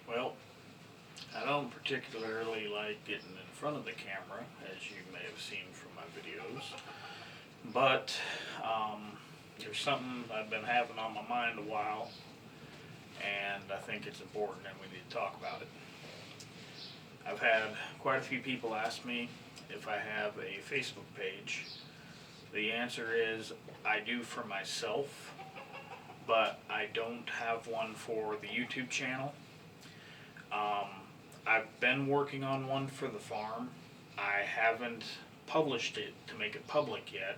Well, I don't particularly like getting in front of the camera, as you may have seen from my videos, but there's something I've been having on my mind a while, and I think it's important and we need to talk about it. I've had quite a few people ask me if I have a Facebook page. The answer is I do for myself, but I don't have one for the YouTube channel. I've been working on one for the farm. I haven't published it to make it public yet.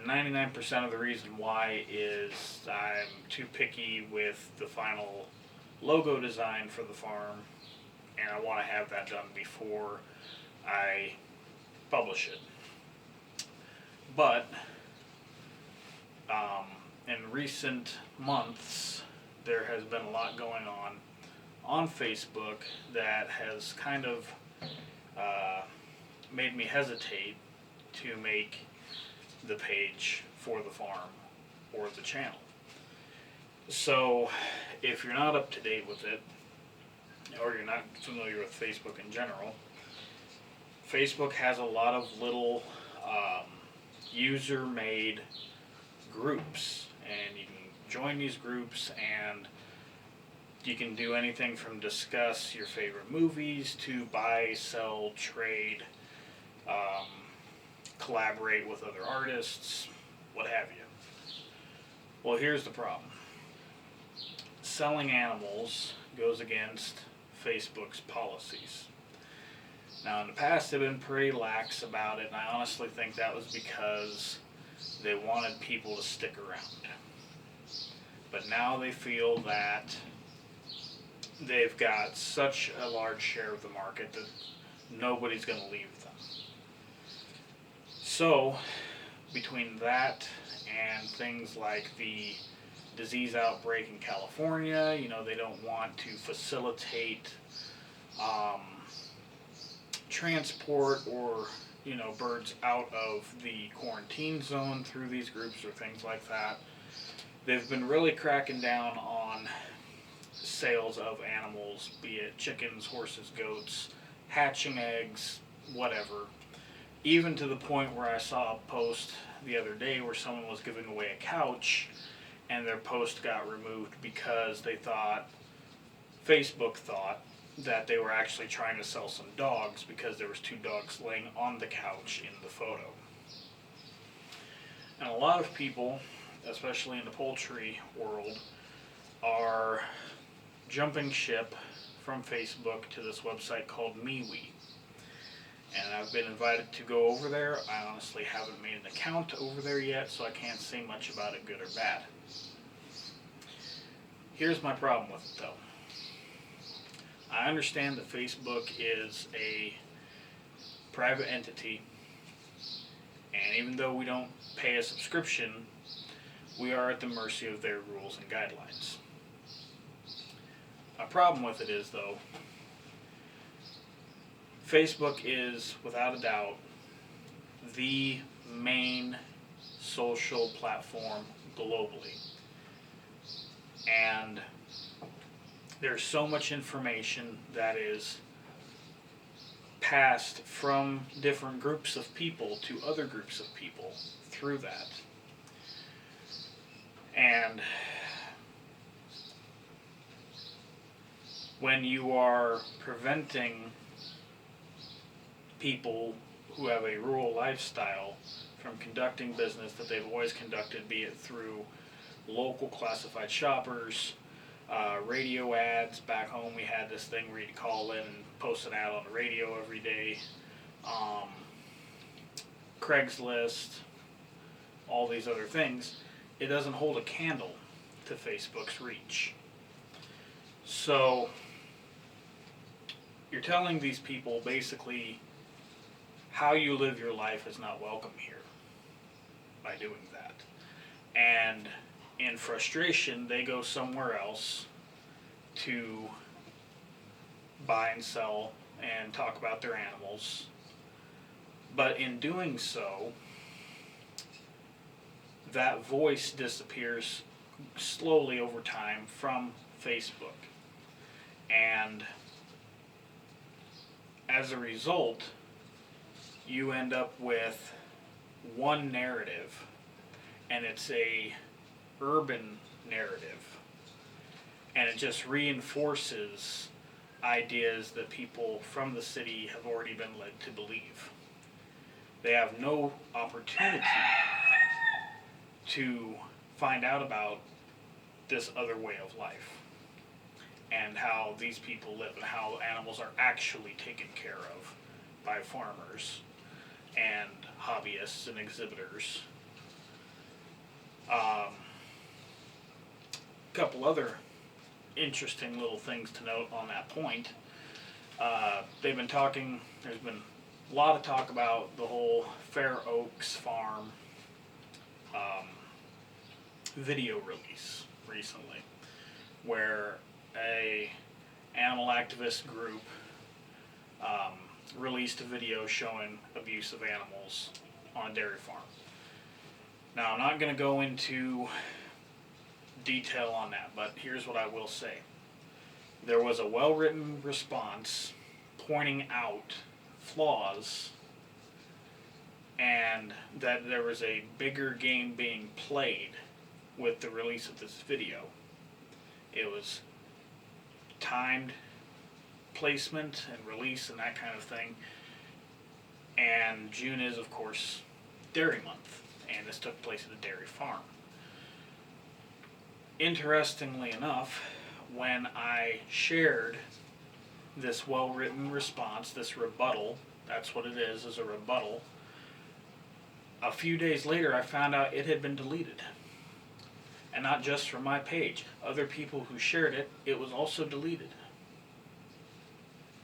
99% of the reason why is I'm too picky with the final logo design for the farm, and I want to have that done before I publish it. But in recent months, there has been a lot going on Facebook that has kind of made me hesitate to make the page for the farm or the channel. So if you're not up to date with it, or you're not familiar with Facebook in general, Facebook has a lot of little user-made groups, and you can join these groups and you can do anything from discuss your favorite movies to buy, sell, trade, collaborate with other artists, what have you. Well, here's the problem. Selling animals goes against Facebook's policies. Now, in the past, they've been pretty lax about it, and I honestly think that was because they wanted people to stick around. But now they feel that they've got such a large share of the market that nobody's going to leave them. So, between that and things like the disease outbreak in California, they don't want to facilitate transport or birds out of the quarantine zone through these groups or things like that. They've been really cracking down on sales of animals, be it chickens, horses, goats, hatching eggs, whatever. Even to the point where I saw a post the other day where someone was giving away a couch and their post got removed because Facebook thought that they were actually trying to sell some dogs because there was 2 dogs laying on the couch in the photo. And a lot of people, especially in the poultry world, are jumping ship from Facebook to this website called MeWe. And I've been invited to go over there. I honestly haven't made an account over there yet, so I can't say much about it, good or bad. Here's my problem with it, though. I understand that Facebook is a private entity, and even though we don't pay a subscription, we are at the mercy of their rules and guidelines. My problem with it is, though, Facebook is, without a doubt, the main social platform globally. And there's so much information that is passed from different groups of people to other groups of people through that. And when you are preventing people who have a rural lifestyle from conducting business that they've always conducted, be it through local classified shoppers, radio ads. Back home we had this thing where you'd call in and post an ad on the radio every day, Craigslist, all these other things. It doesn't hold a candle to Facebook's reach. So you're telling these people basically how you live your life is not welcome here by doing that. And in frustration, they go somewhere else to buy and sell and talk about their animals. But in doing so, that voice disappears slowly over time from Facebook. And as a result, you end up with one narrative, and it's a urban narrative, and it just reinforces ideas that people from the city have already been led to believe. They have no opportunity to find out about this other way of life and how these people live and how animals are actually taken care of by farmers and hobbyists and exhibitors. Couple other interesting little things to note on that point. There's been a lot of talk about the whole Fair Oaks Farm video release recently, where a animal activist group released a video showing abuse of animals on a dairy farm. Now, I'm not going to go into detail on that, but here's what I will say. There was a well-written response pointing out flaws and that there was a bigger game being played with the release of this video. It was timed placement and release and that kind of thing. And June is, of course, Dairy Month, and this took place at a dairy farm. Interestingly enough, when I shared this well-written response, this rebuttal, that's what it is a rebuttal, a few days later I found out it had been deleted. And not just from my page. Other people who shared it, it was also deleted.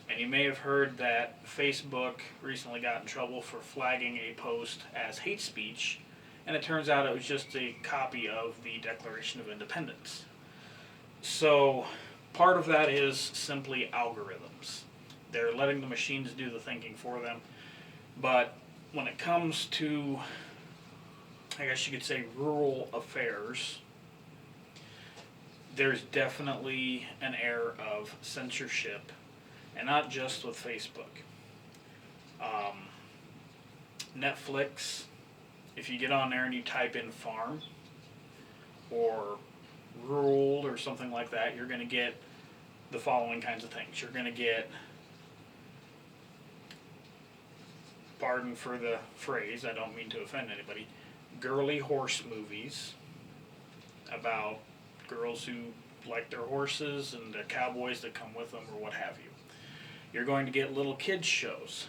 And you may have heard that Facebook recently got in trouble for flagging a post as hate speech, and it turns out it was just a copy of the Declaration of Independence. So part of that is simply algorithms. They're letting the machines do the thinking for them. But when it comes to, I guess you could say, rural affairs, there's definitely an air of censorship, and not just with Facebook. Netflix, if you get on there and you type in farm or rural or something like that, you're going to get the following kinds of things. You're going to get, pardon for the phrase, I don't mean to offend anybody, girly horse movies about girls who like their horses and the cowboys that come with them or what have you. You're going to get little kids shows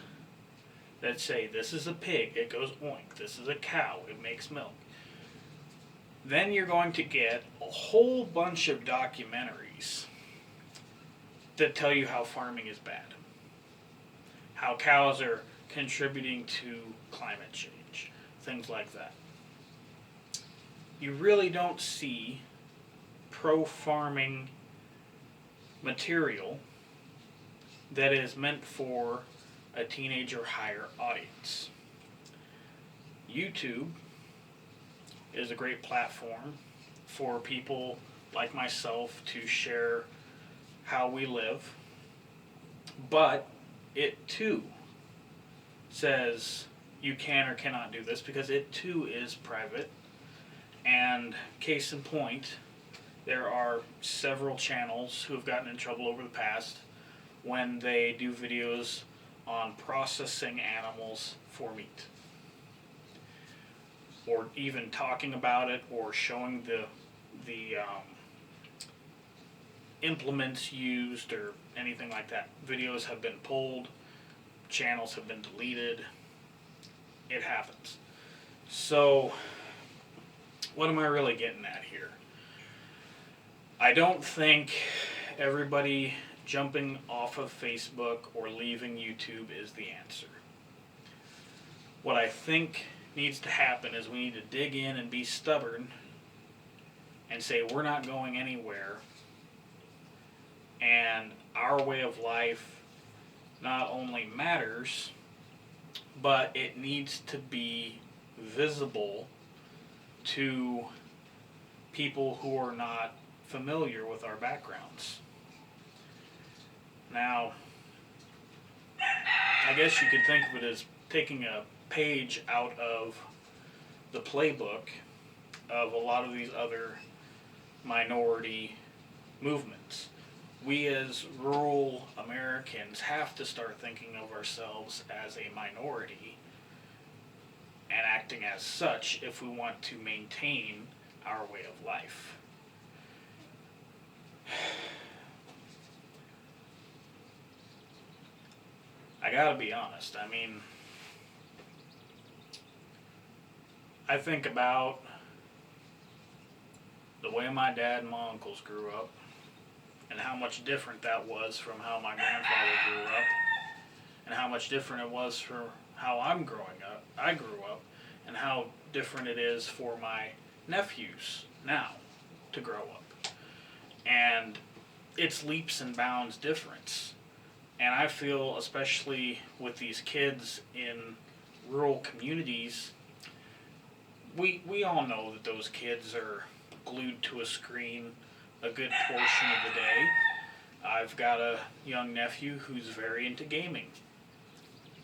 that say, this is a pig, it goes oink, this is a cow, it makes milk. Then you're going to get a whole bunch of documentaries that tell you how farming is bad, how cows are contributing to climate change, things like that. You really don't see pro-farming material that is meant for a teenage or higher audience. YouTube is a great platform for people like myself to share how we live, but it too says you can or cannot do this because it too is private. And case in point, there are several channels who have gotten in trouble over the past when they do videos on processing animals for meat, or even talking about it or showing the implements used or anything like that. Videos have been pulled, channels have been deleted. It happens. So what am I really getting at here? I don't think everybody jumping off of Facebook or leaving YouTube is the answer. What I think needs to happen is we need to dig in and be stubborn and say we're not going anywhere, and our way of life not only matters, but it needs to be visible to people who are not familiar with our backgrounds. Now, I guess you could think of it as taking a page out of the playbook of a lot of these other minority movements. We as rural Americans have to start thinking of ourselves as a minority and acting as such if we want to maintain our way of life. I gotta be honest, I mean, I think about the way my dad and my uncles grew up and how much different that was from how my grandfather grew up and how much different it was from how I grew up and how different it is for my nephews now to grow up. And it's leaps and bounds difference. And I feel, especially with these kids in rural communities, we all know that those kids are glued to a screen a good portion of the day. I've got a young nephew who's very into gaming.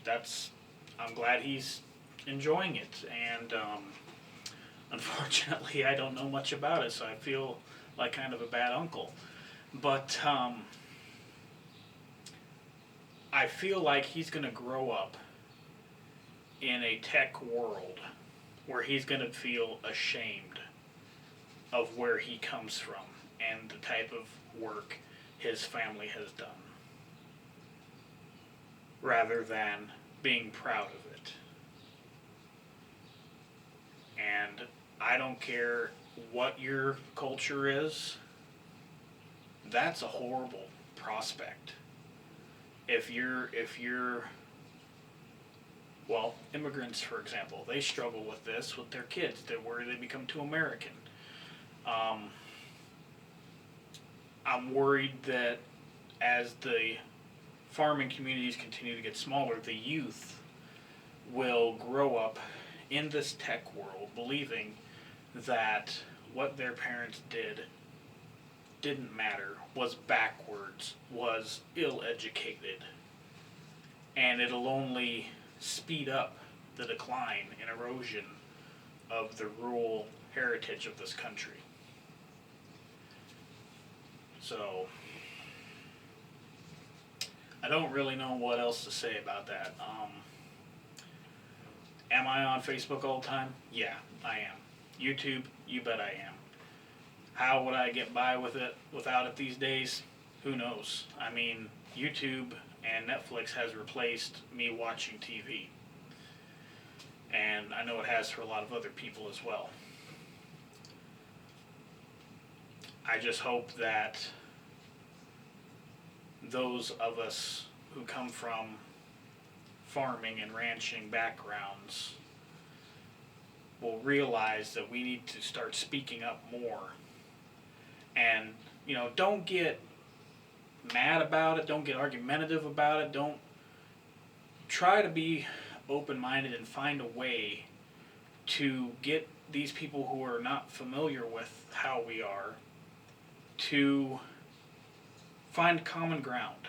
I'm glad he's enjoying it, and unfortunately I don't know much about it, so I feel like kind of a bad uncle. But I feel like he's going to grow up in a tech world where he's going to feel ashamed of where he comes from and the type of work his family has done, rather than being proud of it. And I don't care what your culture is, that's a horrible prospect. If you're well, immigrants, for example, they struggle with this with their kids, where they become too American. I'm worried that as the farming communities continue to get smaller, the youth will grow up in this tech world believing that what their parents didn't matter, was backwards, was ill-educated, and it'll only speed up the decline and erosion of the rural heritage of this country. So, I don't really know what else to say about that. Am I on Facebook all the time? Yeah, I am. YouTube, you bet I am. How would I get by without it these days? Who knows? I mean, YouTube and Netflix has replaced me watching TV. And I know it has for a lot of other people as well. I just hope that those of us who come from farming and ranching backgrounds will realize that we need to start speaking up more. And, don't get mad about it, don't get argumentative about it, don't try to be open-minded and find a way to get these people who are not familiar with how we are to find common ground.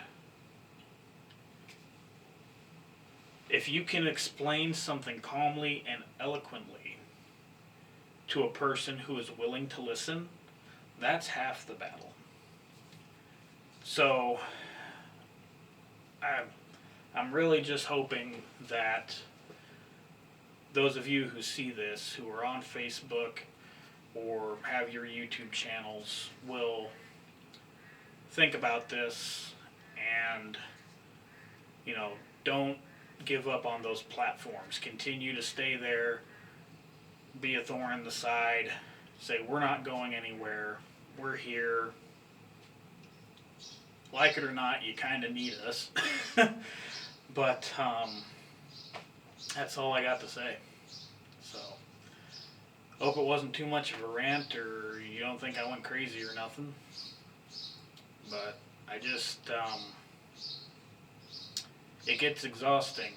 If you can explain something calmly and eloquently to a person who is willing to listen, that's half the battle. So, I'm really just hoping that those of you who see this, who are on Facebook or have your YouTube channels, will think about this and, don't give up on those platforms. Continue to stay there, be a thorn in the side, say we're not going anywhere, we're here. Like it or not, you kind of need us. But that's all I got to say. So, hope it wasn't too much of a rant, or you don't think I went crazy or nothing. But I just, it gets exhausting.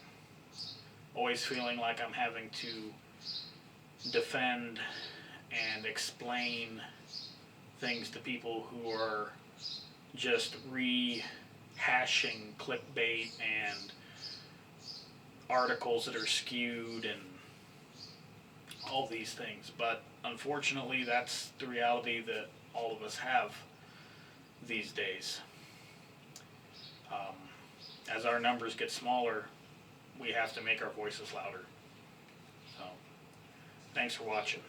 Always feeling like I'm having to defend and explain things to people who are just hashing clickbait and articles that are skewed and all these things. But unfortunately, that's the reality that all of us have these days. As our numbers get smaller, we have to make our voices louder. So, thanks for watching.